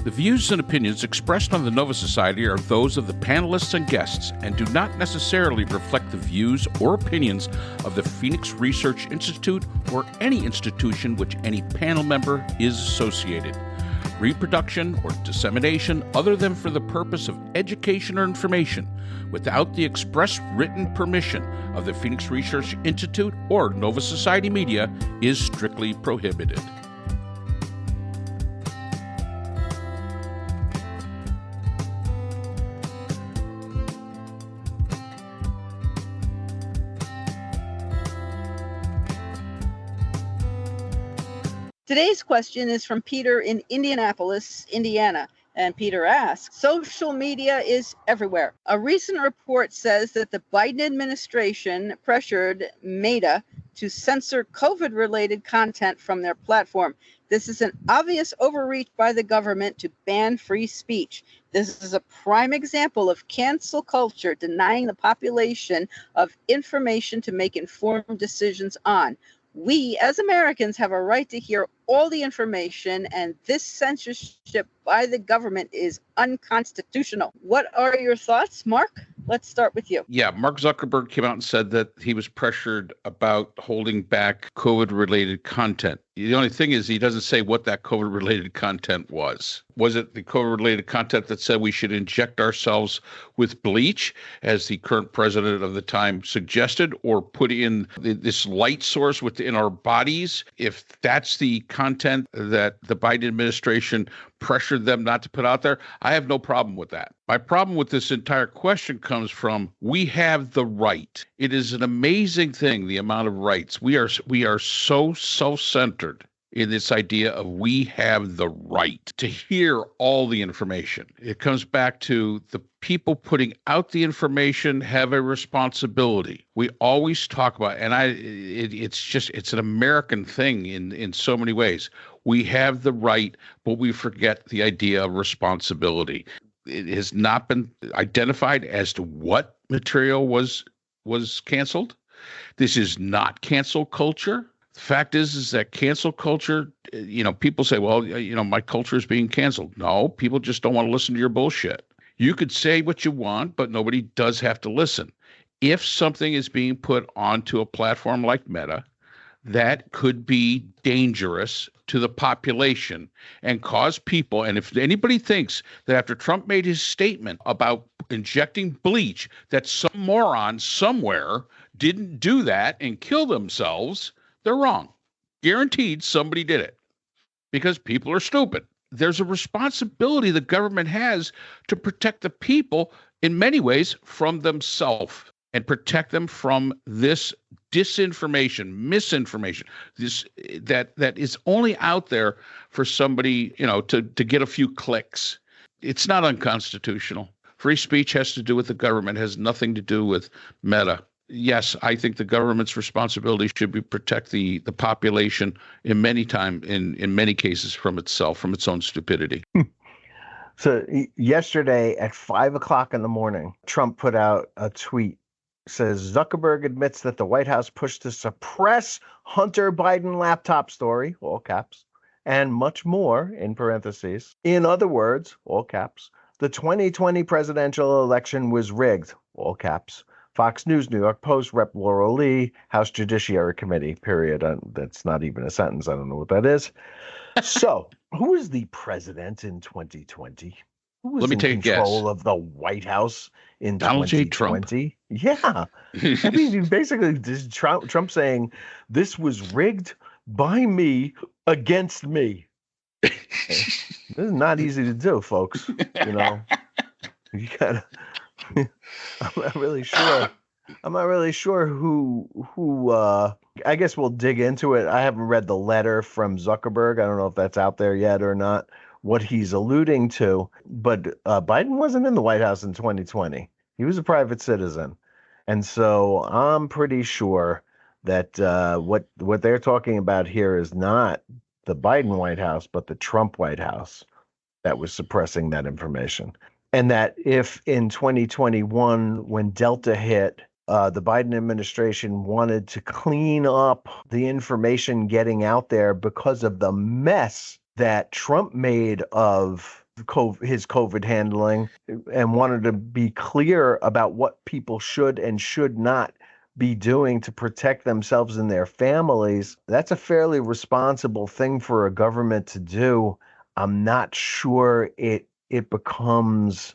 The views and opinions expressed on the Nova Society are those of the panelists and guests and do not necessarily reflect the views or opinions of the Phoenix Research Institute or any institution which any panel member is associated. Reproduction or dissemination other than for the purpose of education or information without the express written permission of the Phoenix Research Institute or Nova Society Media is strictly prohibited. Today's question is from Peter in Indianapolis, Indiana. And Peter asks, social media is everywhere. A recent report says that the Biden administration pressured Meta to censor COVID-related content from their platform. This is an obvious overreach by the government to ban free speech. This is a prime example of cancel culture denying the population of information to make informed decisions on. We, as Americans, have a right to hear all the information, and this censorship by the government is unconstitutional. What are your thoughts, Mark? Let's start with you. Yeah, Mark Zuckerberg came out and said that he was pressured about holding back COVID-related content. The only thing is he doesn't say what that COVID-related content was. Was it the COVID-related content that said we should inject ourselves with bleach, as the current president of the time suggested, or put in this light source within our bodies? If that's the content that the Biden administration pressured them not to put out there, I have no problem with that. My problem with this entire question comes from, we have the right. It is an amazing thing, the amount of rights. We are so self-centered in this idea of we have the right to hear all the information. It comes back to the people putting out the information have a responsibility. We always talk about, and it's an American thing in so many ways. We have the right, but we forget the idea of responsibility. It has not been identified as to what material was canceled. This is not cancel culture. The fact is that cancel culture, people say, well, my culture is being canceled. No, people just don't want to listen to your bullshit. You could say what you want, but nobody does have to listen. If something is being put onto a platform like Meta, that could be dangerous to the population and cause people. And if anybody thinks that after Trump made his statement about injecting bleach, that some moron somewhere didn't do that and kill themselves, they're wrong. Guaranteed somebody did it because people are stupid. There's a responsibility the government has to protect the people in many ways from themselves and protect them from this disinformation, misinformation, this that is only out there for somebody, to get a few clicks. It's not unconstitutional. Free speech has to do with the government, has nothing to do with Meta. Yes, I think the government's responsibility should be protect the population in many cases from itself, from its own stupidity. So yesterday at 5:00 in the morning, Trump put out a tweet. Says Zuckerberg admits that the White House pushed to suppress Hunter Biden laptop story, all caps, and much more, in parentheses. In other words, all caps, the 2020 presidential election was rigged, all caps. Fox News, New York Post, Rep. Laura Lee, House Judiciary Committee, period. That's not even a sentence. I don't know what that is. So, who is the president in 2020? Who was Let me in take a guess. control of the White House in Donald J. 2020? Yeah. I mean, basically, this Trump saying this was rigged by me against me. This is not easy to do, folks. You gotta. I'm not really sure who. I guess we'll dig into it. I haven't read the letter from Zuckerberg. I don't know if that's out there yet or not, what he's alluding to. But Biden wasn't in the White House in 2020. He was a private citizen. And so I'm pretty sure that what they're talking about here is not the Biden White House, but the Trump White House that was suppressing that information. And that if in 2021, when Delta hit, the Biden administration wanted to clean up the information getting out there because of the mess that Trump made of his COVID handling and wanted to be clear about what people should and should not be doing to protect themselves and their families. That's a fairly responsible thing for a government to do. I'm not sure it becomes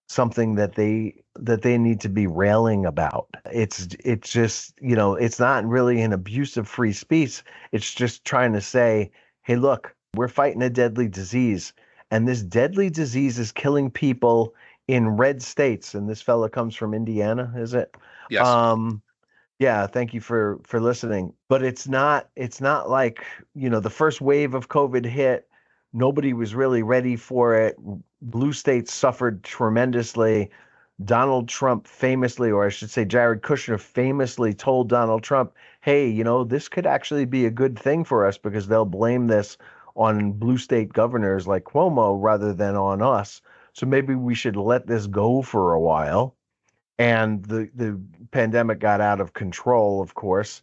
something that they need to be railing about. It's just, it's not really an abuse of free speech. It's just trying to say, hey, look, we're fighting a deadly disease, and this deadly disease is killing people in red states. And this fella comes from Indiana, is it? Yes. Yeah, thank you for listening. But it's not like, the first wave of COVID hit, nobody was really ready for it. Blue states suffered tremendously. Donald Trump famously, or I should say Jared Kushner famously told Donald Trump, hey, this could actually be a good thing for us because they'll blame this on blue state governors like Cuomo rather than on us. So maybe we should let this go for a while. And the pandemic got out of control, of course.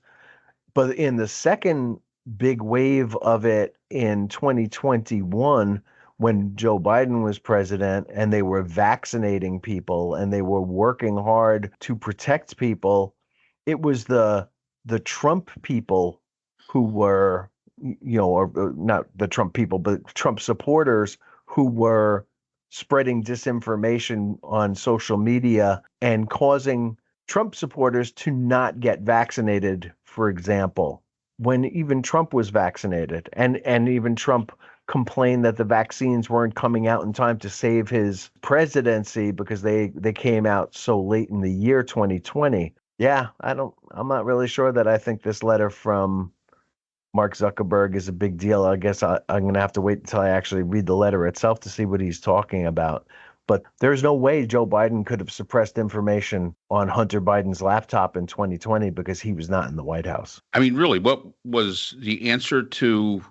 But in the second big wave of it in 2021, when Joe Biden was president and they were vaccinating people and they were working hard to protect people, it was the Trump people who were, or not the Trump people, but Trump supporters who were spreading disinformation on social media and causing Trump supporters to not get vaccinated, for example, when even Trump was vaccinated, and even Trump complained that the vaccines weren't coming out in time to save his presidency because they came out so late in the year 2020. Yeah, I'm not really sure that I think this letter from Mark Zuckerberg is a big deal. I guess I'm going to have to wait until I actually read the letter itself to see what he's talking about. But there's no way Joe Biden could have suppressed information on Hunter Biden's laptop in 2020 because he was not in the White House. I mean, really, what was the answer to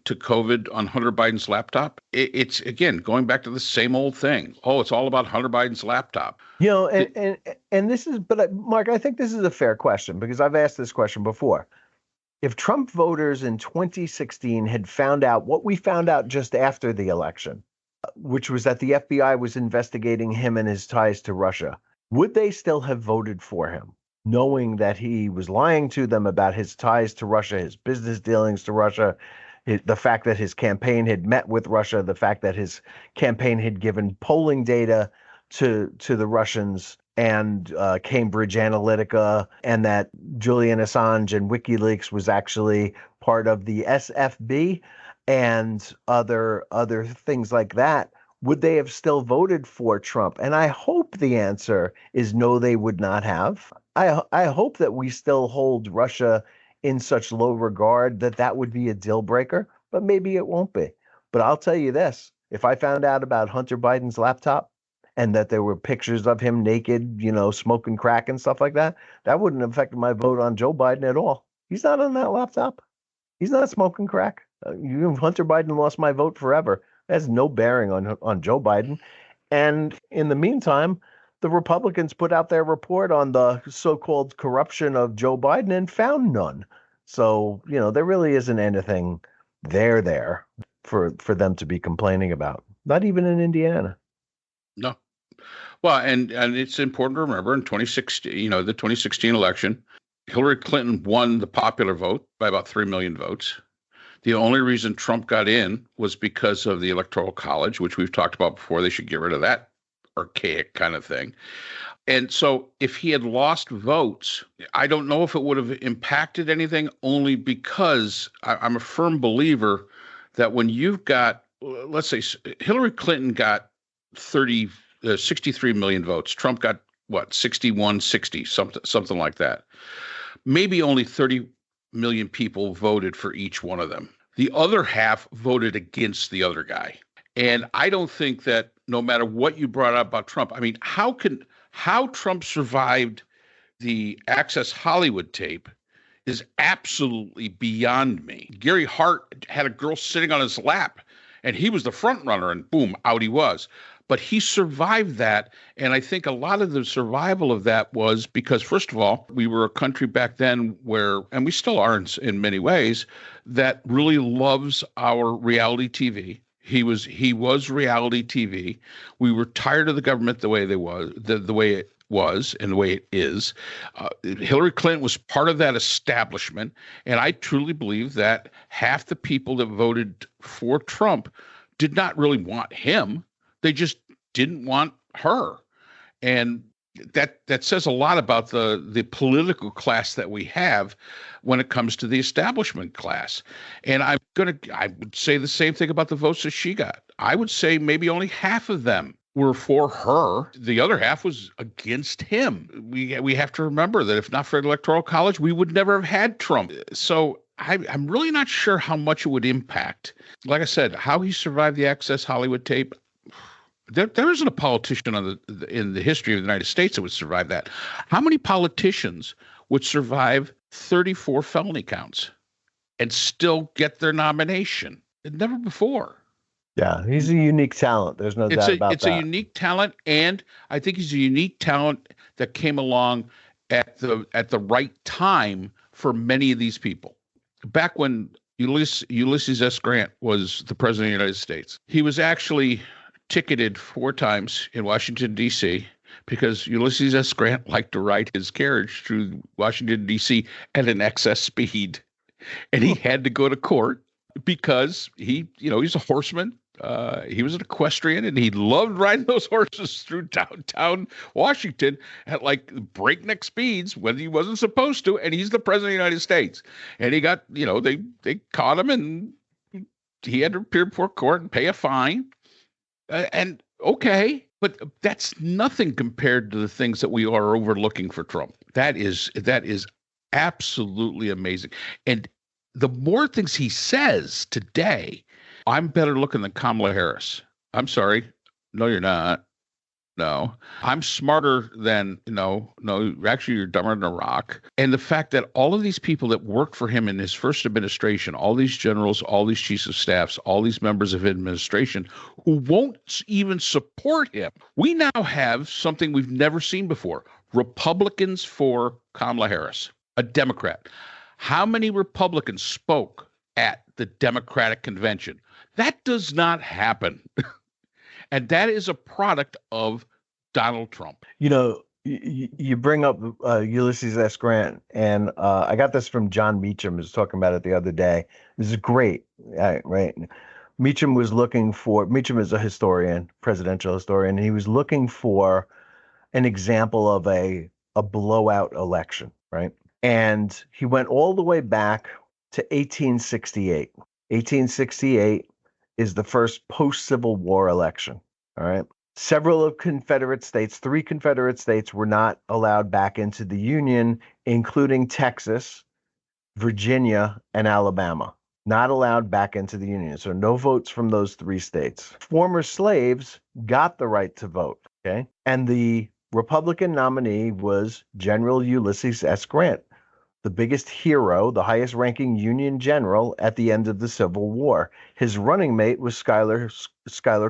COVID on Hunter Biden's laptop? It's, again, going back to the same old thing. Oh, it's all about Hunter Biden's laptop. And this is, but Mark, I think this is a fair question because I've asked this question before. If Trump voters in 2016 had found out what we found out just after the election, which was that the FBI was investigating him and his ties to Russia, would they still have voted for him, knowing that he was lying to them about his ties to Russia, his business dealings to Russia, the fact that his campaign had met with Russia, the fact that his campaign had given polling data to the Russians and Cambridge Analytica, and that Julian Assange and WikiLeaks was actually part of the SFB and other things like that? Would they have still voted for Trump? And I hope the answer is no, they would not have. I hope that we still hold Russia in such low regard that would be a deal breaker, but maybe it won't be. But I'll tell you this, if I found out about Hunter Biden's laptop and that there were pictures of him naked, smoking crack and stuff like that, that wouldn't affect my vote on Joe Biden at all. He's not on that laptop. He's not smoking crack. Hunter Biden lost my vote forever. It has no bearing on Joe Biden. And in the meantime, the Republicans put out their report on the so-called corruption of Joe Biden and found none. So, there really isn't anything there for them to be complaining about. Not even in Indiana. No. Well, and it's important to remember in 2016, the 2016 election, Hillary Clinton won the popular vote by about 3 million votes. The only reason Trump got in was because of the Electoral College, which we've talked about before. They should get rid of that archaic kind of thing. And so if he had lost votes, I don't know if it would have impacted anything, only because I'm a firm believer that when you've got, let's say Hillary Clinton got 63 million votes. Trump got 61, 60, something like that. Maybe only 30 million people voted for each one of them. The other half voted against the other guy. And I don't think that no matter what you brought up about Trump, I mean, how Trump survived the Access Hollywood tape is absolutely beyond me. Gary Hart had a girl sitting on his lap and he was the front runner and boom, out he was. But he survived that. And I think a lot of the survival of that was because, first of all, we were a country back then where, and we still are in many ways, that really loves our reality TV. He was reality TV. We were tired of the government the way it was and the way it is. Hillary Clinton was part of that establishment, and I truly believe that half the people that voted for Trump did not really want him. They just didn't want her, and that says a lot about the political class that we have when it comes to the establishment class. And I would say the same thing about the votes that she got. I would say maybe only half of them were for her. The other half was against him. We have to remember that if not for the Electoral College, we would never have had Trump. So I'm really not sure how much it would impact. Like I said, how he survived the Access Hollywood tape. There isn't a politician in the history of the United States that would survive that. How many politicians would survive 34 felony counts and still get their nomination? Never before. Yeah, he's a unique talent. There's no doubt about that. It's a unique talent, and I think he's a unique talent that came along at the right time for many of these people. Back when Ulysses S. Grant was the president of the United States, he was actually ticketed 4 times in Washington, D.C., because Ulysses S. Grant liked to ride his carriage through Washington, D.C. at an excess speed. And he had to go to court because he's a horseman. He was an equestrian, and he loved riding those horses through downtown Washington at like breakneck speeds when he wasn't supposed to. And he's the president of the United States. And he got, they caught him, and he had to appear before court and pay a fine. And okay, but that's nothing compared to the things that we are overlooking for Trump. That is absolutely amazing. And the more things he says today, I'm better looking than Kamala Harris. I'm sorry. No, you're not. No, I'm smarter than, no, actually you're dumber than a rock. And the fact that all of these people that worked for him in his first administration, all these generals, all these chiefs of staffs, all these members of administration who won't even support him. We now have something we've never seen before. Republicans for Kamala Harris, a Democrat. How many Republicans spoke at the Democratic convention? That does not happen. And that is a product of Donald Trump. You bring up Ulysses S. Grant, and I got this from John Meacham, who was talking about it the other day. This is great, right? Meacham is a historian, presidential historian, and he was looking for an example of a blowout election, right? And he went all the way back to 1868. 1868 is the first post-Civil War election, all right? Several of Confederate states, 3 Confederate states were not allowed back into the Union, including Texas, Virginia, and Alabama. Not allowed back into the Union. So no votes from those 3 states. Former slaves got the right to vote, okay? And the Republican nominee was General Ulysses S. Grant, the biggest hero, the highest ranking Union general at the end of the Civil War. His running mate was Schuyler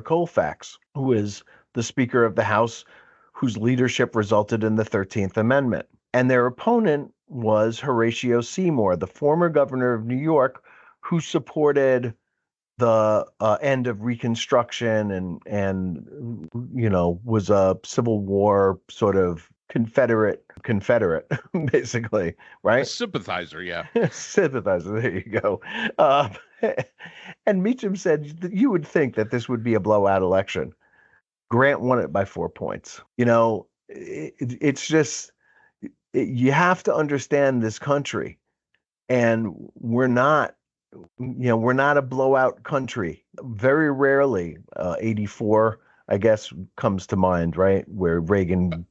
Colfax, who is the Speaker of the House, whose leadership resulted in the 13th Amendment. And their opponent was Horatio Seymour, the former governor of New York, who supported the end of Reconstruction and was a Civil War sort of Confederate, basically, right? A sympathizer, yeah. Sympathizer, there you go. And Meacham said that you would think that this would be a blowout election. Grant won it by 4 points. It's just, you have to understand this country, and we're not a blowout country. Very rarely, 84, I guess, comes to mind, right? Where Reagan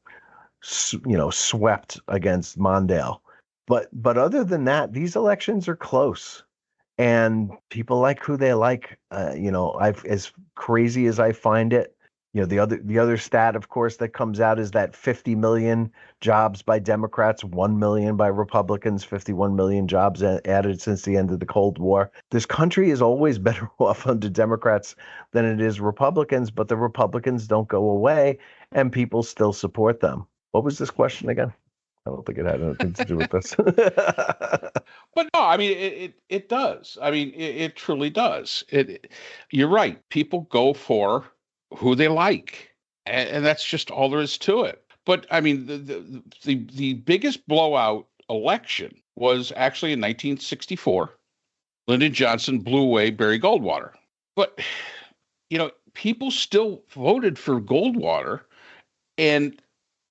swept against Mondale. But other than that, these elections are close, and people like who they like. As crazy as I find it, the other stat, of course, that comes out is that 50 million jobs by Democrats, 1 million by Republicans, 51 million jobs added since the end of the Cold War. This country is always better off under Democrats than it is Republicans, but the Republicans don't go away, and people still support them. What was this question again? I don't think it had anything to do with this. But no, I mean, it does. I mean, it truly does. You're right. People go for who they like, and that's just all there is to it. But I mean, the biggest blowout election was actually in 1964. Lyndon Johnson blew away Barry Goldwater. But people still voted for Goldwater, and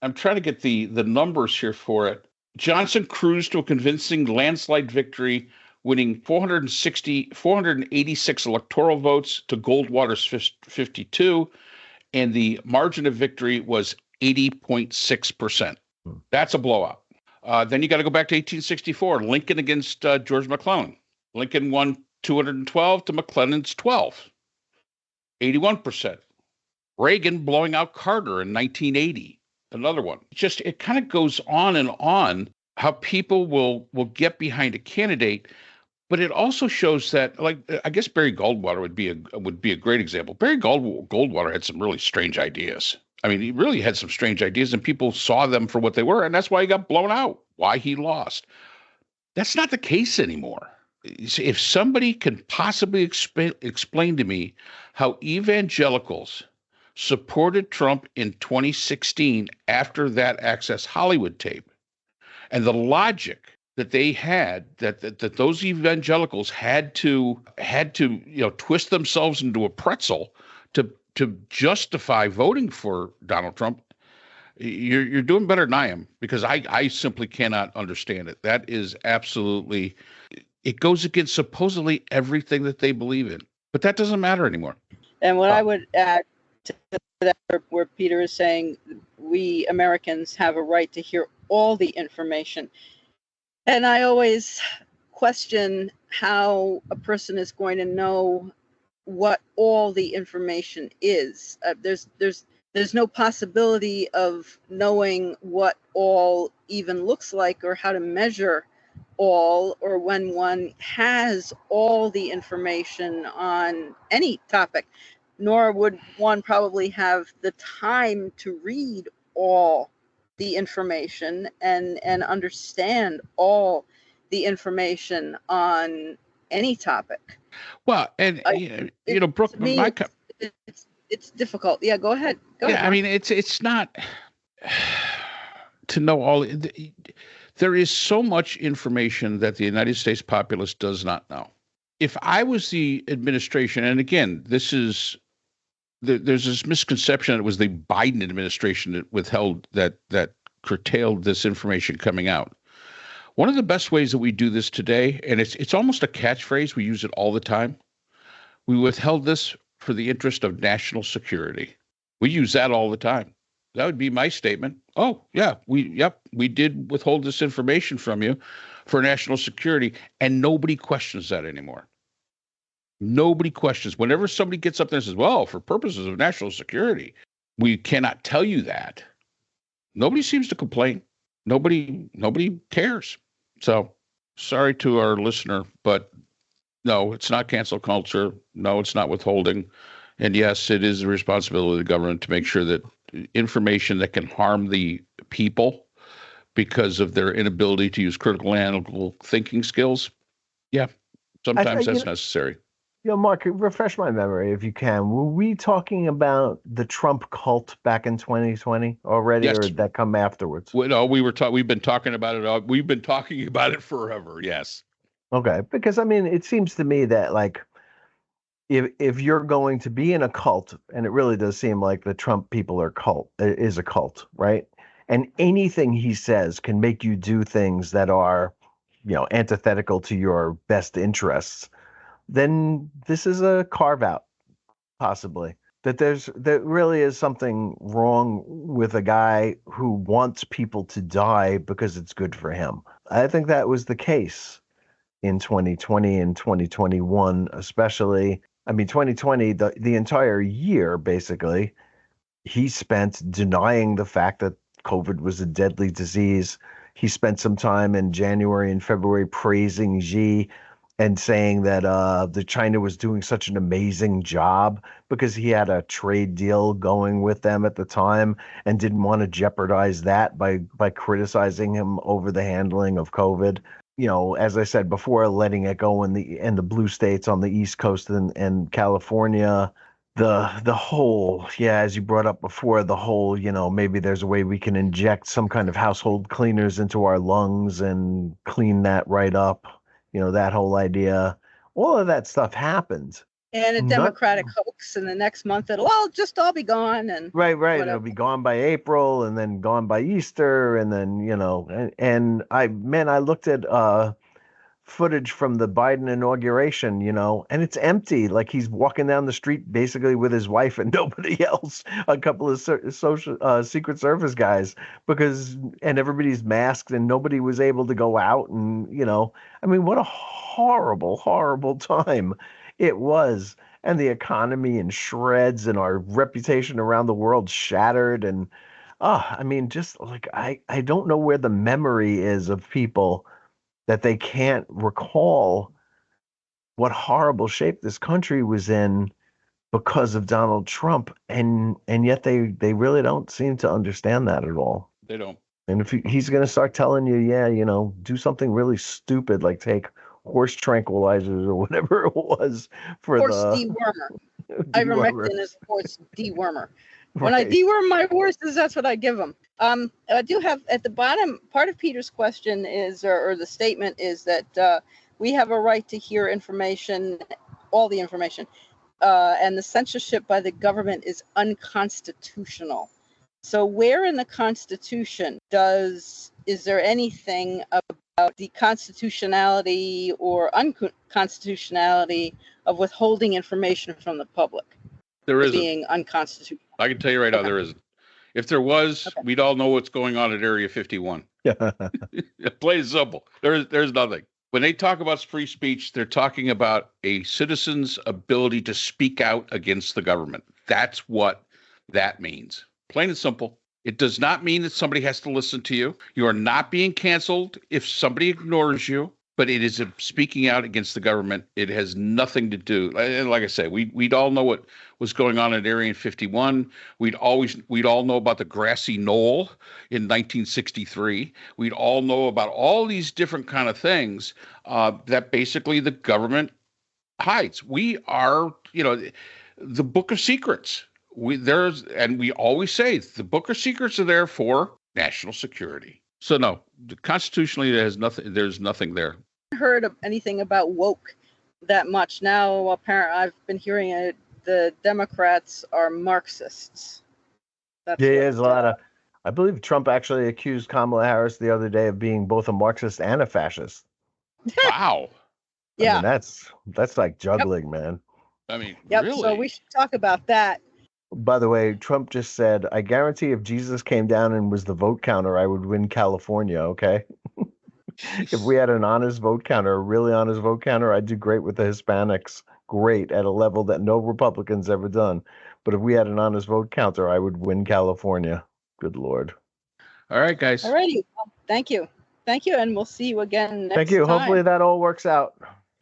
I'm trying to get the numbers here for it. Johnson cruised to a convincing landslide victory, winning 486 electoral votes to Goldwater's 52, and the margin of victory was 80.6%. That's a blowout. Then you got to go back to 1864, Lincoln against George McClellan. Lincoln won 212 to McClellan's 12, 81%. Reagan blowing out Carter in 1980. Another one. It kind of goes on and on how people will get behind a candidate, but it also shows that, like, I guess Barry Goldwater would be a great example. Barry Goldwater had some really strange ideas. I mean, he really had some strange ideas, and people saw them for what they were, and that's why he got blown out, why he lost. That's not the case anymore. If somebody can possibly explain to me how evangelicals supported Trump in 2016 after that Access Hollywood tape, and the logic that they had, that those evangelicals had to twist themselves into a pretzel to justify voting for Donald Trump, you're doing better than I am, because I simply cannot understand it. That is absolutely, it goes against supposedly everything that they believe in, but that doesn't matter anymore. And what I would add to that, where Peter is saying we Americans have a right to hear all the information. And I always question how a person is going to know what all the information is. There's no possibility of knowing what all even looks like, or how to measure all, or when one has all the information on any topic, nor would one probably have the time to read all the information and understand all the information on any topic. Well, and Brooke, it's difficult. Yeah, go ahead. Go ahead. I mean, it's not to know all. There is so much information that the United States populace does not know. If I was the administration, and again, there's this misconception that it was the Biden administration that withheld, that curtailed this information coming out. One of the best ways that we do this today, and it's almost a catchphrase, we use it all the time. We withheld this for the interest of national security. We use that all the time. That would be my statement. Oh, yeah, we did withhold this information from you for national security, and nobody questions that anymore. Nobody questions. Whenever somebody gets up there and says, well, for purposes of national security, we cannot tell you that. Nobody seems to complain. Nobody cares. So sorry to our listener, but no, it's not cancel culture. No, it's not withholding. And yes, it is the responsibility of the government to make sure that information that can harm the people because of their inability to use critical analytical thinking skills, yeah, sometimes that's necessary. Mark, refresh my memory if you can. Were we talking about the Trump cult back in 2020 already, yes, or did that come afterwards? No, we've been talking about it. We've been talking about it forever. Yes. Okay, because I mean, it seems to me that, like, if you're going to be in a cult, and it really does seem like the Trump people is a cult, right? And anything he says can make you do things that are, antithetical to your best interests. Then this is a carve out, possibly. There really is something wrong with a guy who wants people to die because it's good for him. I think that was the case in 2020 and 2021, especially. I mean, 2020, the entire year, basically, he spent denying the fact that COVID was a deadly disease. He spent some time in January and February praising Xi and saying that the China was doing such an amazing job because he had a trade deal going with them at the time and didn't want to jeopardize that by criticizing him over the handling of COVID. You know, as I said before, letting it go in the blue states on the East Coast and California. The whole, yeah, as you brought up before, the whole, you know, maybe there's a way we can inject some kind of household cleaners into our lungs and clean that right up. You know, that whole idea. All of that stuff happened. And a Democratic hoax, and the next month it'll all just all be gone. And right. Whatever. It'll be gone by April, and then gone by Easter, and then, you know, and I looked at footage from the Biden inauguration, you know, and it's empty. Like he's walking down the street basically with his wife and nobody else, a couple of Secret Service guys, and everybody's masked and nobody was able to go out. And, you know, I mean, what a horrible, horrible time it was. And the economy in shreds and our reputation around the world shattered. And, I mean, just like, I don't know where the memory is of people that they can't recall what horrible shape this country was in because of Donald Trump, and yet they really don't seem to understand that at all. They don't. And if he's going to start telling you, yeah, you know, do something really stupid like take horse tranquilizers or whatever it was for horse dewormer. Ivermectin is horse dewormer. When I deworm my horses, that's what I give them. I do have at the bottom, part of Peter's question is, or the statement is that we have a right to hear information, all the information, and the censorship by the government is unconstitutional. So where in the Constitution is there anything about the constitutionality or unconstitutionality of withholding information from the public? There isn't. Being unconstitutional. I can tell you right now, there isn't. If there was, we'd all know what's going on at Area 51. Plain and simple. There's nothing. When they talk about free speech, they're talking about a citizen's ability to speak out against the government. That's what that means. Plain and simple. It does not mean that somebody has to listen to you. You are not being canceled if somebody ignores you. But it is speaking out against the government. It has nothing to do. And like I say, we'd all know what was going on at Area 51. We'd all know about the grassy knoll in 1963. We'd all know about all these different kind of things that basically the government hides. We are, you know, the book of secrets. We always say the book of secrets are there for national security. So no, constitutionally, there's nothing there. I haven't heard of anything about woke that much. Now, apparently, I've been hearing it. The Democrats are Marxists. There's a lot of. I believe Trump actually accused Kamala Harris the other day of being both a Marxist and a fascist. Wow. Yeah, I mean, that's like juggling, man. I mean, yep. Really? So we should talk about that. By the way, Trump just said, I guarantee if Jesus came down and was the vote counter, I would win California, okay? If we had an honest vote counter, a really honest vote counter, I'd do great with the Hispanics. Great, at a level that no Republican's ever done. But if we had an honest vote counter, I would win California. Good Lord. All right, guys. All righty. Well, thank you. Thank you, and we'll see you again next Thank you. time. Hopefully that all works out.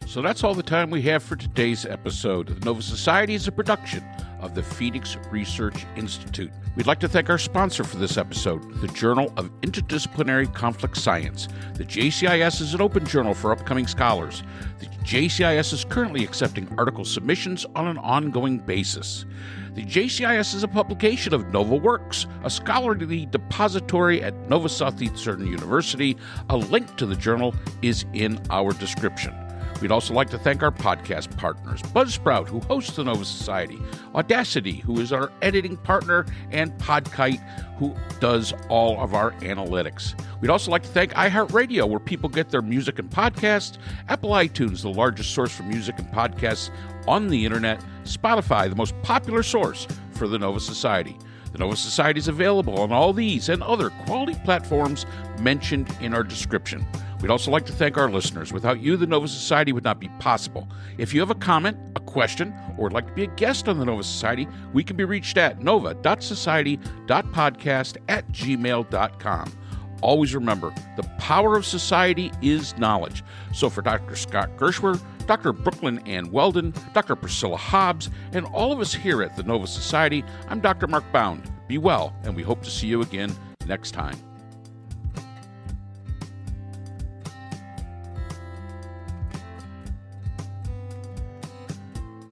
So that's all the time we have for today's episode. The Nova Society is a production of the Phoenix Research Institute. We'd like to thank our sponsor for this episode, the Journal of Interdisciplinary Conflict Science. The JCIS is an open journal for upcoming scholars. The JCIS is currently accepting article submissions on an ongoing basis. The JCIS is a publication of Nova Works, a scholarly depository at Nova Southeastern University. A link to the journal is in our description. We'd also like to thank our podcast partners, Buzzsprout, who hosts the Nova Society, Audacity, who is our editing partner, and Podkite, who does all of our analytics. We'd also like to thank iHeartRadio, where people get their music and podcasts, Apple iTunes, the largest source for music and podcasts on the internet, Spotify, the most popular source for the Nova Society. The Nova Society is available on all these and other quality platforms mentioned in our description. We'd also like to thank our listeners. Without you, the Nova Society would not be possible. If you have a comment, a question, or would like to be a guest on the Nova Society, we can be reached at nova.society.podcast@gmail.com. always remember, the power of society is knowledge. So for Dr. Scott Gershwer, Dr. Brooklyn Ann Weldon, Dr. Priscilla Hobbs, and all of us here at the Nova Society, I'm Dr. Mark Bound. Be well, and we hope to see you again next time.